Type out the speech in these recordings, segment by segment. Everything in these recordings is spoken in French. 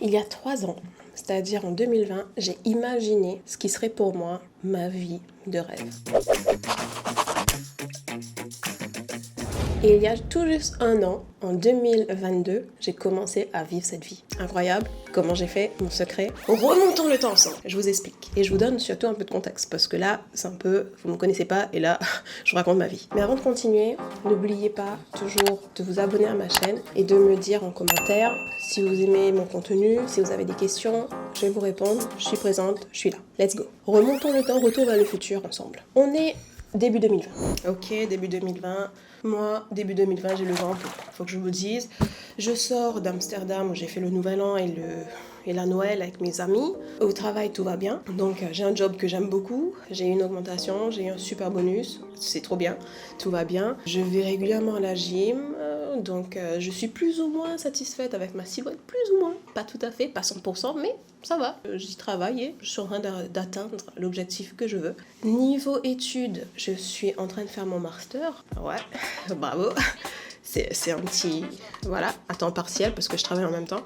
Il y a 3 ans, c'est-à-dire en 2020, j'ai imaginé ce qui serait pour moi ma vie de rêve. Et il y a tout juste 1 an, en 2022, j'ai commencé à vivre cette vie. Incroyable. Comment j'ai fait? Mon secret. Remontons le temps ensemble. Je vous explique. Et je vous donne surtout un peu de contexte. Parce que là, c'est un peu... Vous ne me connaissez pas et là, je vous raconte ma vie. Mais avant de continuer, n'oubliez pas toujours de vous abonner à ma chaîne et de me dire en commentaire si vous aimez mon contenu, si vous avez des questions. Je vais vous répondre. Je suis présente. Je suis là. Let's go. Remontons le temps. Retour vers le futur ensemble. On est... Début 2020. Ok, début 2020. Moi, début 2020, j'ai le vent. Faut que je vous dise. Je sors d'Amsterdam où j'ai fait le Nouvel An et la Noël avec mes amis. Au travail, tout va bien. Donc, j'ai un job que j'aime beaucoup. J'ai une augmentation, j'ai un super bonus. C'est trop bien. Tout va bien. Je vais régulièrement à la gym. Donc, je suis plus ou moins satisfaite avec ma silhouette. Plus ou moins. Pas tout à fait, pas 100%, mais ça va. J'y travaille et je suis en train d'atteindre l'objectif que je veux. Niveau études, je suis en train de faire mon master. Ouais, bravo. C'est un petit... Voilà, à temps partiel parce que je travaille en même temps.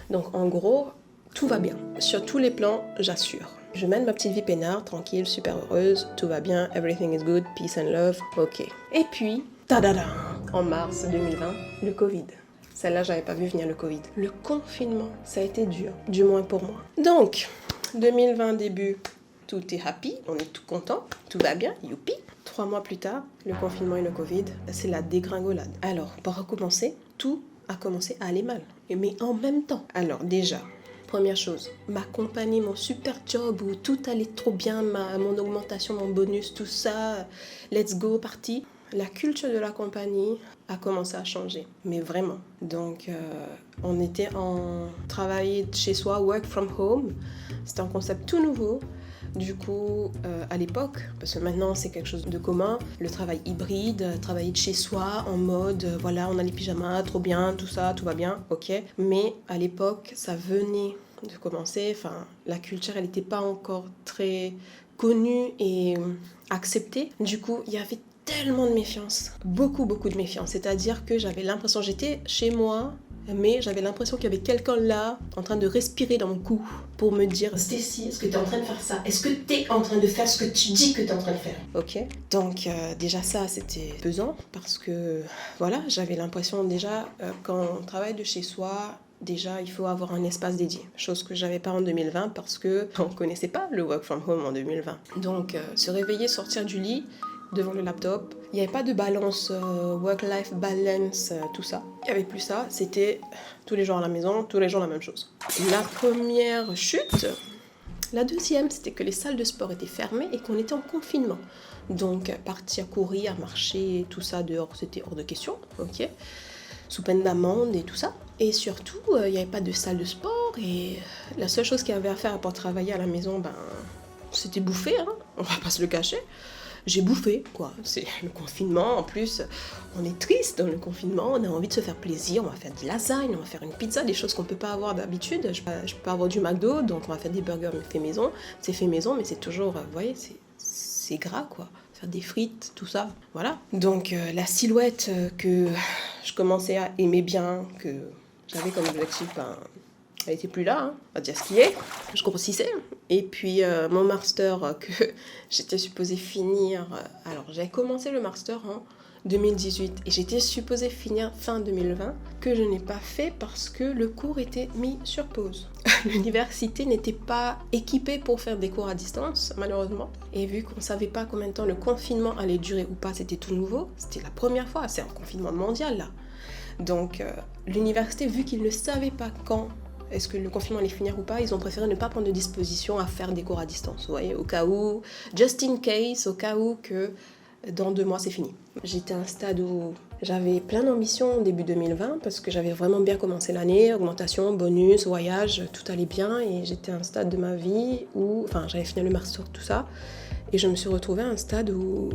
Donc, en gros, tout va bien. Sur tous les plans, j'assure. Je mène ma petite vie peinard, tranquille, super heureuse. Tout va bien, everything is good, peace and love. Ok. Et puis, tadada, en mars 2020, le Covid. Celle-là, j'avais pas vu venir le Covid. Le confinement, ça a été dur, du moins pour moi. Donc, 2020 début, tout est happy, on est tout content, tout va bien, youpi. 3 mois plus tard, le confinement et le Covid, c'est la dégringolade. Alors, pour recommencer, tout a commencé à aller mal, mais en même temps. Alors déjà, première chose, ma compagnie, mon super job où tout allait trop bien, mon augmentation, mon bonus, tout ça, let's go, parti. La culture de la compagnie a commencé à changer, mais vraiment. Donc, on était en travail chez soi, work from home. C'était un concept tout nouveau. Du coup, à l'époque, parce que maintenant c'est quelque chose de commun, le travail hybride, travailler de chez soi en mode, voilà, on a les pyjamas, trop bien, tout ça, tout va bien, ok. Mais à l'époque, ça venait de commencer, enfin, la culture, elle n'était pas encore très connue et acceptée. Du coup, il y avait tellement de méfiance, beaucoup de méfiance, c'est-à-dire que j'avais l'impression, j'étais chez moi, mais j'avais l'impression qu'il y avait quelqu'un là en train de respirer dans mon cou pour me dire Stacy, est-ce que tu es en train de faire ça? Est-ce que tu es en train de faire ce que tu dis que tu es en train de faire? Ok. Donc déjà ça c'était pesant parce que voilà, j'avais l'impression déjà quand on travaille de chez soi, déjà, il faut avoir un espace dédié, chose que j'avais pas en 2020 parce que on connaissait pas le work from home en 2020. Donc se réveiller, sortir du lit devant le laptop. Il n'y avait pas de balance, work-life balance, tout ça. Il n'y avait plus ça, c'était tous les jours à la maison, tous les jours la même chose. La première chute, la deuxième, c'était que les salles de sport étaient fermées et qu'on était en confinement. Donc partir courir, marcher, tout ça dehors, c'était hors de question, ok, sous peine d'amende et tout ça. Et surtout, il n'y avait pas de salle de sport et la seule chose qu'il y avait à faire pour travailler à la maison, c'était bouffer, hein, on va pas se le cacher. J'ai bouffé, quoi. C'est le confinement. En plus, on est triste dans le confinement. On a envie de se faire plaisir. On va faire des lasagnes, on va faire une pizza, des choses qu'on peut pas avoir d'habitude. Je peux pas avoir du McDo, donc on va faire des burgers fait maison. C'est fait maison, mais c'est toujours, vous voyez, c'est gras, quoi. Faire des frites, tout ça, voilà. Donc la silhouette que je commençais à aimer bien, que j'avais comme objectif, elle était plus là, hein, on va dire ce qui est. Je grossissais. Et puis mon master que j'étais supposée finir. Alors j'avais commencé le master en 2018 et j'étais supposée finir fin 2020, que je n'ai pas fait parce que le cours était mis sur pause. L'université n'était pas équipée pour faire des cours à distance, malheureusement. Et vu qu'on ne savait pas combien de temps le confinement allait durer ou pas, c'était tout nouveau. C'était la première fois, c'est un confinement mondial là. Donc l'université, vu qu'ils ne savaient pas quand est-ce que le confinement allait finir ou pas, ils ont préféré ne pas prendre de disposition à faire des cours à distance. Vous voyez, au cas où, just in case, au cas où que dans 2 mois c'est fini. J'étais à un stade où j'avais plein d'ambitions début 2020 parce que j'avais vraiment bien commencé l'année, augmentation, bonus, voyage, tout allait bien et j'étais à un stade de ma vie où, j'avais fini le master, tout ça. Et je me suis retrouvée à un stade où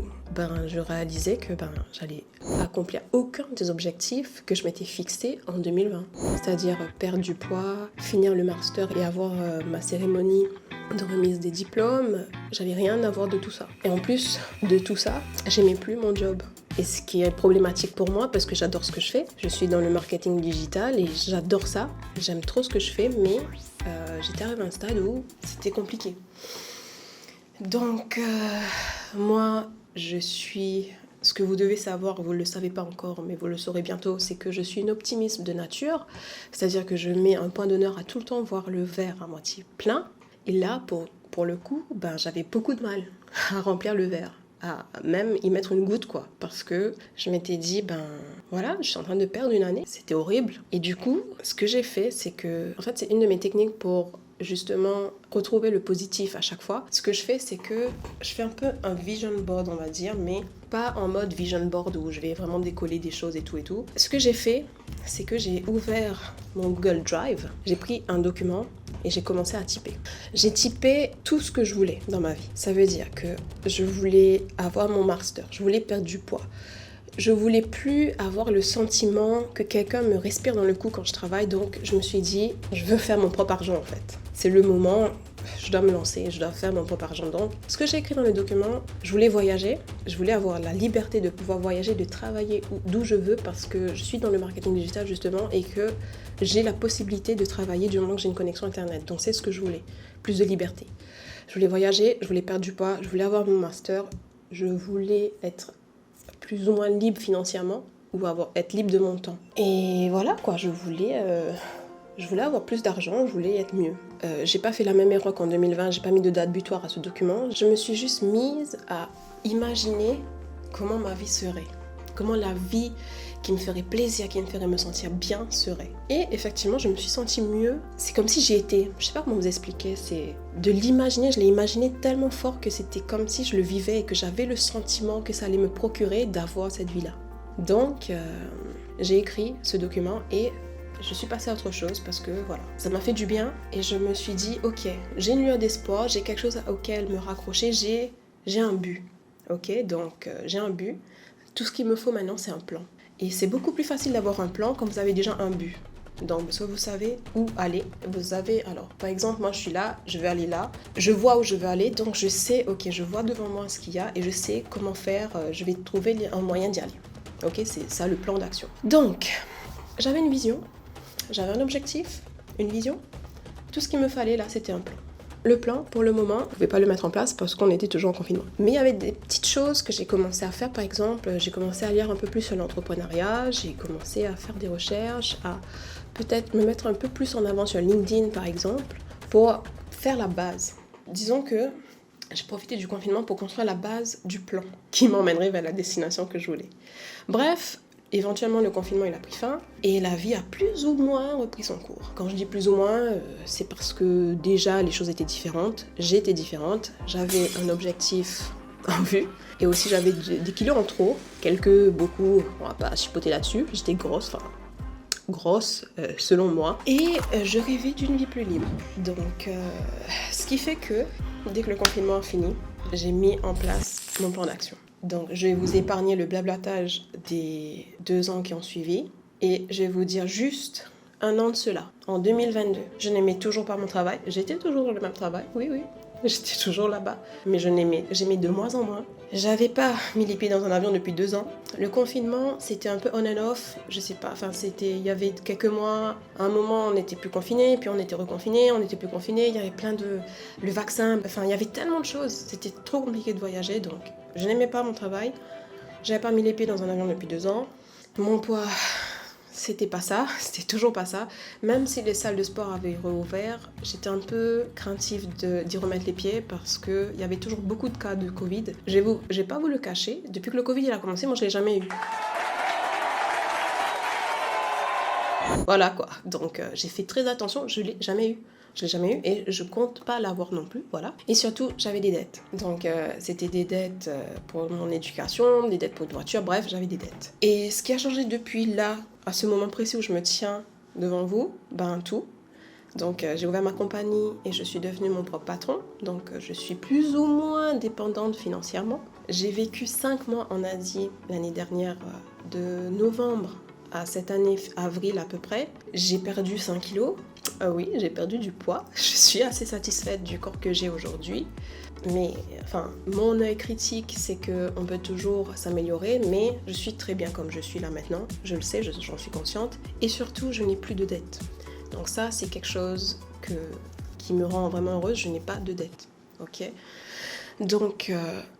je réalisais que j'allais accomplir aucun des objectifs que je m'étais fixé en 2020. C'est-à-dire perdre du poids, finir le master et avoir ma cérémonie de remise des diplômes. J'avais rien à voir de tout ça. Et en plus de tout ça, j'aimais plus mon job. Et ce qui est problématique pour moi, parce que j'adore ce que je fais. Je suis dans le marketing digital et j'adore ça. J'aime trop ce que je fais, mais j'étais arrivée à un stade où c'était compliqué. Donc, moi, je suis... Ce que vous devez savoir, vous ne le savez pas encore, mais vous le saurez bientôt, c'est que je suis une optimiste de nature. C'est-à-dire que je mets un point d'honneur à tout le temps voir le verre à moitié plein. Et là, pour le coup, j'avais beaucoup de mal à remplir le verre. À même y mettre une goutte, quoi. Parce que je m'étais dit, voilà, je suis en train de perdre une année. C'était horrible. Et du coup, ce que j'ai fait, c'est que... En fait, c'est une de mes techniques pour justement retrouver le positif à chaque fois. Ce que je fais, c'est que je fais un peu un vision board, on va dire, mais pas en mode vision board où je vais vraiment décoller des choses et tout et tout. Ce que j'ai fait, c'est que j'ai ouvert mon Google Drive, j'ai pris un document et j'ai commencé à typer. J'ai typé tout ce que je voulais dans ma vie. Ça veut dire que je voulais avoir mon master, je voulais perdre du poids. Je voulais plus avoir le sentiment que quelqu'un me respire dans le cou quand je travaille, donc je me suis dit, je veux faire mon propre argent en fait. C'est le moment, je dois me lancer, je dois faire mon propre argent. Donc, ce que j'ai écrit dans le document, je voulais voyager, je voulais avoir la liberté de pouvoir voyager, de travailler d'où je veux parce que je suis dans le marketing digital justement et que j'ai la possibilité de travailler du moment que j'ai une connexion internet. Donc, c'est ce que je voulais, plus de liberté. Je voulais voyager, je voulais perdre du poids, je voulais avoir mon master, je voulais être plus ou moins libre financièrement ou être libre de mon temps. Et voilà quoi, je voulais avoir plus d'argent, je voulais être mieux. J'ai pas fait la même erreur qu'en 2020, j'ai pas mis de date butoir à ce document. Je me suis juste mise à imaginer comment ma vie serait, comment la vie qui me ferait plaisir, qui me ferait me sentir bien serait. Et effectivement, je me suis sentie mieux. C'est comme si j'y étais. Je sais pas comment vous expliquer, c'est de l'imaginer. Je l'ai imaginé tellement fort que c'était comme si je le vivais et que j'avais le sentiment que ça allait me procurer d'avoir cette vie-là. Donc, j'ai écrit ce document et je suis passée à autre chose parce que voilà, ça m'a fait du bien et je me suis dit, ok, j'ai une lueur d'espoir, j'ai quelque chose auquel me raccrocher, j'ai un but. Ok, donc j'ai un but. Tout ce qu'il me faut maintenant, c'est un plan. Et c'est beaucoup plus facile d'avoir un plan quand vous avez déjà un but. Donc, soit vous savez où aller, vous avez... Alors, par exemple, moi, je suis là, je vais aller là. Je vois où je veux aller, donc je sais, ok, je vois devant moi ce qu'il y a et je sais comment faire, je vais trouver un moyen d'y aller. Ok, c'est ça le plan d'action. Donc, j'avais une vision, j'avais un objectif, une vision. Tout ce qu'il me fallait, là, c'était un plan. Le plan, pour le moment, je ne pouvais pas le mettre en place parce qu'on était toujours en confinement. Mais il y avait des petites choses que j'ai commencé à faire. Par exemple, j'ai commencé à lire un peu plus sur l'entrepreneuriat. J'ai commencé à faire des recherches, à peut-être me mettre un peu plus en avant sur LinkedIn, par exemple, pour faire la base. Disons que j'ai profité du confinement pour construire la base du plan qui m'emmènerait vers la destination que je voulais. Bref, éventuellement, le confinement, il a pris fin et la vie a plus ou moins repris son cours. Quand je dis plus ou moins, c'est parce que déjà, les choses étaient différentes. J'étais différente. J'avais un objectif en vue et aussi j'avais des kilos en trop. Beaucoup, on va pas chipoter là-dessus. J'étais grosse, selon moi. Et je rêvais d'une vie plus libre. Donc, ce qui fait que, dès que le confinement a fini, j'ai mis en place mon plan d'action. Donc, je vais vous épargner le blablatage des 2 ans qui ont suivi et je vais vous dire juste un an de cela, en 2022. Je n'aimais toujours pas mon travail. J'étais toujours dans le même travail, oui. J'étais toujours là-bas, mais j'aimais de moins en moins. J'avais pas mis les pieds dans un avion depuis 2 ans. Le confinement, c'était un peu on and off, je sais pas, il y avait quelques mois, à un moment on n'était plus confinés, puis on était reconfinés, on n'était plus confinés, il y avait le vaccin, il y avait tellement de choses, c'était trop compliqué de voyager, donc je n'aimais pas mon travail, j'avais pas mis les pieds dans un avion depuis 2 ans. Mon poids, c'était pas ça, c'était toujours pas ça. Même si les salles de sport avaient rouvert, j'étais un peu craintive d'y remettre les pieds parce qu'il y avait toujours beaucoup de cas de Covid. J'ai pas voulu le cacher, depuis que le Covid il a commencé, moi je l'ai jamais eu. Voilà quoi, donc j'ai fait très attention, je l'ai jamais eu. Je l'ai jamais eu et je compte pas l'avoir non plus, voilà. Et surtout, j'avais des dettes. Donc, c'était des dettes pour mon éducation, des dettes pour une voiture, bref, j'avais des dettes. Et ce qui a changé depuis là, à ce moment précis où je me tiens devant vous, tout. Donc, j'ai ouvert ma compagnie et je suis devenue mon propre patron. Donc, je suis plus ou moins dépendante financièrement. J'ai vécu 5 mois en Asie l'année dernière, de novembre à cette année, avril à peu près. J'ai perdu 5 kilos. Ah oui, j'ai perdu du poids. Je suis assez satisfaite du corps que j'ai aujourd'hui. Mais enfin, mon œil critique, c'est qu'on peut toujours s'améliorer, mais je suis très bien comme je suis là maintenant. Je le sais, j'en suis consciente. Et surtout, je n'ai plus de dettes. Donc ça, c'est quelque chose qui me rend vraiment heureuse. Je n'ai pas de dettes. Ok ? Donc,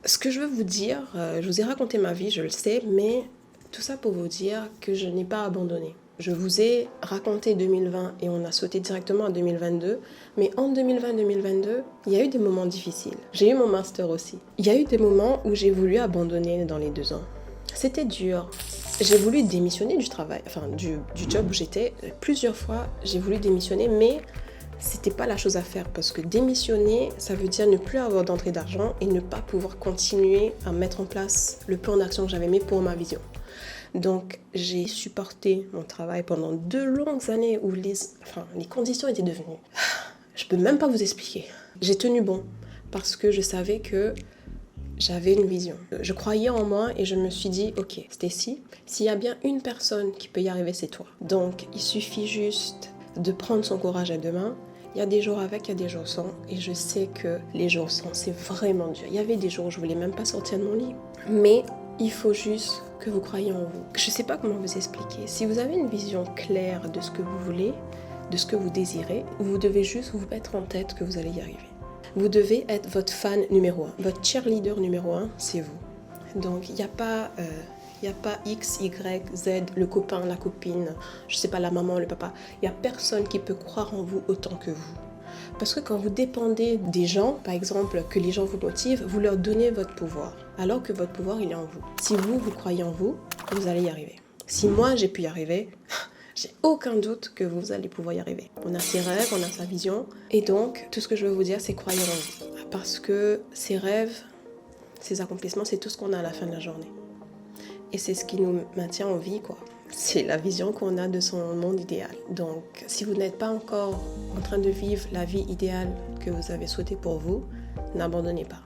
ce que je veux vous dire, je vous ai raconté ma vie, je le sais, mais tout ça pour vous dire que je n'ai pas abandonné. Je vous ai raconté 2020 et on a sauté directement à 2022. Mais en 2020-2022, il y a eu des moments difficiles. J'ai eu mon master aussi. Il y a eu des moments où j'ai voulu abandonner dans les 2 ans. C'était dur. J'ai voulu démissionner du travail, enfin du job où j'étais. Plusieurs fois, j'ai voulu démissionner, mais c'était pas la chose à faire parce que démissionner, ça veut dire ne plus avoir d'entrée d'argent et ne pas pouvoir continuer à mettre en place le plan d'action que j'avais mis pour ma vision. Donc, j'ai supporté mon travail pendant 2 longues années où les conditions étaient devenues... Je peux même pas vous expliquer. J'ai tenu bon parce que je savais que j'avais une vision. Je croyais en moi et je me suis dit, ok, Stacy, s'il y a bien une personne qui peut y arriver, c'est toi. Donc, il suffit juste de prendre son courage à 2 mains. Il y a des jours avec, il y a des jours sans. Et je sais que les jours sans, c'est vraiment dur. Il y avait des jours où je voulais même pas sortir de mon lit. Mais il faut juste que vous croyez en vous. Je sais pas comment vous expliquer. Si vous avez une vision claire de ce que vous voulez, de ce que vous désirez, vous devez juste vous mettre en tête que vous allez y arriver. Vous devez être votre fan numéro 1. Votre cheerleader numéro 1, c'est vous. Donc, il n'y a pas X, Y, Z, le copain, la copine, je sais pas, la maman, le papa. Il n'y a personne qui peut croire en vous autant que vous. Parce que quand vous dépendez des gens, par exemple, que les gens vous motivent, vous leur donnez votre pouvoir. Alors que votre pouvoir, il est en vous. Si vous croyez en vous, vous allez y arriver. Si moi, j'ai pu y arriver... J'ai aucun doute que vous allez pouvoir y arriver. On a ses rêves, on a sa vision. Et donc, tout ce que je veux vous dire, c'est croyez en vous. Parce que ces rêves, ces accomplissements, c'est tout ce qu'on a à la fin de la journée. Et c'est ce qui nous maintient en vie, quoi. C'est la vision qu'on a de son monde idéal. Donc, si vous n'êtes pas encore en train de vivre la vie idéale que vous avez souhaitée pour vous, n'abandonnez pas.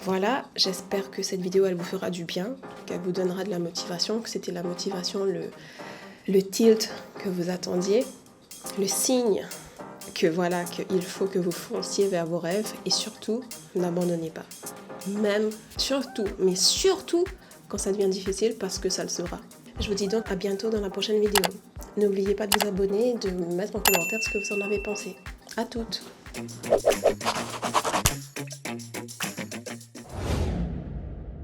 Voilà, j'espère que cette vidéo, elle vous fera du bien, qu'elle vous donnera de la motivation, que c'était la motivation, le tilt que vous attendiez, le signe que voilà, qu'il faut que vous fonciez vers vos rêves et surtout, n'abandonnez pas. Même, surtout quand ça devient difficile parce que ça le sera. Je vous dis donc à bientôt dans la prochaine vidéo. N'oubliez pas de vous abonner et de me mettre en commentaire ce que vous en avez pensé. À toutes!